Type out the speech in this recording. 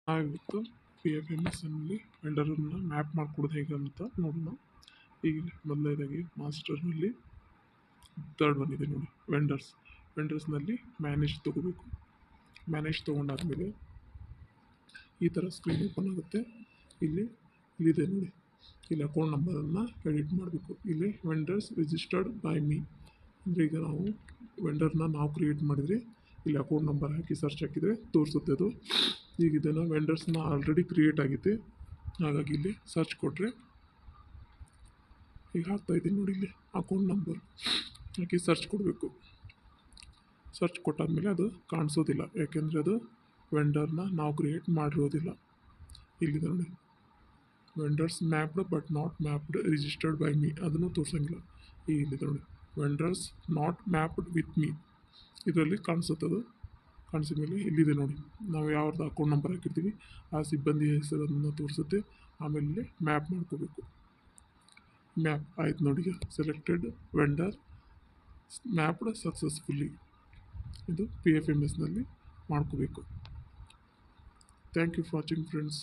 ನಾವಿವತ್ತು P F M S ಅಲ್ಲಿ ವೆಂಡರನ್ನು map ಮಾಡ್ಕೊಡೋದು ಹೇಗೆ ಅಂತ ನೋಡೋಣ. ಈಗ ಮೊದಲನೇದಾಗಿ ಮಾಸ್ಟರ್ನಲ್ಲಿ ಥರ್ಡ್ ಒನ್ ಇದೆ ನೋಡಿ, ವೆಂಡರ್ಸ್ನಲ್ಲಿ ಮ್ಯಾನೇಜ್ ತೊಗೋಬೇಕು. ಮ್ಯಾನೇಜ್ ತೊಗೊಂಡಾದ್ಮೇಲೆ ಈ ಥರ ಸ್ಕ್ರೀನ್ ಓಪನ್ ಆಗುತ್ತೆ. ಇಲ್ಲಿದೆ ನೋಡಿ, ಇಲ್ಲಿ ಅಕೌಂಟ್ ನಂಬರನ್ನು ಎಡಿಟ್ ಮಾಡಬೇಕು. ಇಲ್ಲಿ ವೆಂಡರ್ಸ್ ರಿಜಿಸ್ಟರ್ಡ್ ಬೈ ಮೀ ಅಂದರೆ ಈಗ ವೆಂಡರ್ನ ನಾವು ಕ್ರಿಯೇಟ್ ಮಾಡಿದರೆ ಇಲ್ಲಿ ಅಕೌಂಟ್ ನಂಬರ್ ಹಾಕಿ ಸರ್ಚ್ ಹಾಕಿದರೆ ತೋರಿಸುತ್ತೆ ಅದು. ಈಗ ಇದನ್ನು ವೆಂಡರ್ಸ್ನ ಆಲ್ರೆಡಿ ಕ್ರಿಯೇಟ್ ಆಗಿದೆ, ಹಾಗಾಗಿ ಇಲ್ಲಿ ಸರ್ಚ್ ಕೊಟ್ಟರೆ ಈಗ ಹಾಕ್ತಾಯಿದ್ದೀನಿ ನೋಡಿ, ಇಲ್ಲಿ ಅಕೌಂಟ್ ನಂಬರ್ ಹಾಕಿ ಸರ್ಚ್ ಕೊಡಬೇಕು. ಸರ್ಚ್ ಕೊಟ್ಟಾದಮೇಲೆ ಅದು ಕಾಣಿಸೋದಿಲ್ಲ, ಯಾಕೆಂದರೆ ಅದು ವೆಂಡರ್ನ ನಾವು ಕ್ರಿಯೇಟ್ ಮಾಡಿರೋದಿಲ್ಲ. ಇಲ್ಲಿದೆ ನೋಡಿ, vendors mapped but not mapped registered by me ಅದನ್ನು ತೋರಿಸೋಂಗಿಲ್ಲ. ಇಲ್ಲಿದೆ ನೋಡಿ, vendors not mapped with me ಇದರಲ್ಲಿ ಕಾಣಿಸುತ್ತದು. ಕಾಣಿಸಿದ ಮೇಲೆ ಇಲ್ಲಿದೆ ನೋಡಿ, ನಾವು ಯಾವ್ದು ಅಕೌಂಟ್ ನಂಬರ್ ಹಾಕಿರ್ತೀವಿ ಆ ಸಿಬ್ಬಂದಿ ಹೆಸರನ್ನು ತೋರಿಸುತ್ತೆ. ಆಮೇಲೆ ಮ್ಯಾಪ್ ಮಾಡ್ಕೋಬೇಕು. ಮ್ಯಾಪ್ ಆಯ್ತು ನೋಡಿ, ಸೆಲೆಕ್ಟೆಡ್ ವೆಂಡರ್ ಮ್ಯಾಪ್ಡ್ ಸಕ್ಸಸ್ಫುಲ್ಲಿ. ಇದು ಪಿ ಎಫ್ ಎಮ್ ಎಸ್ನಲ್ಲಿ ಮಾಡ್ಕೋಬೇಕು. Thank you for watching friends.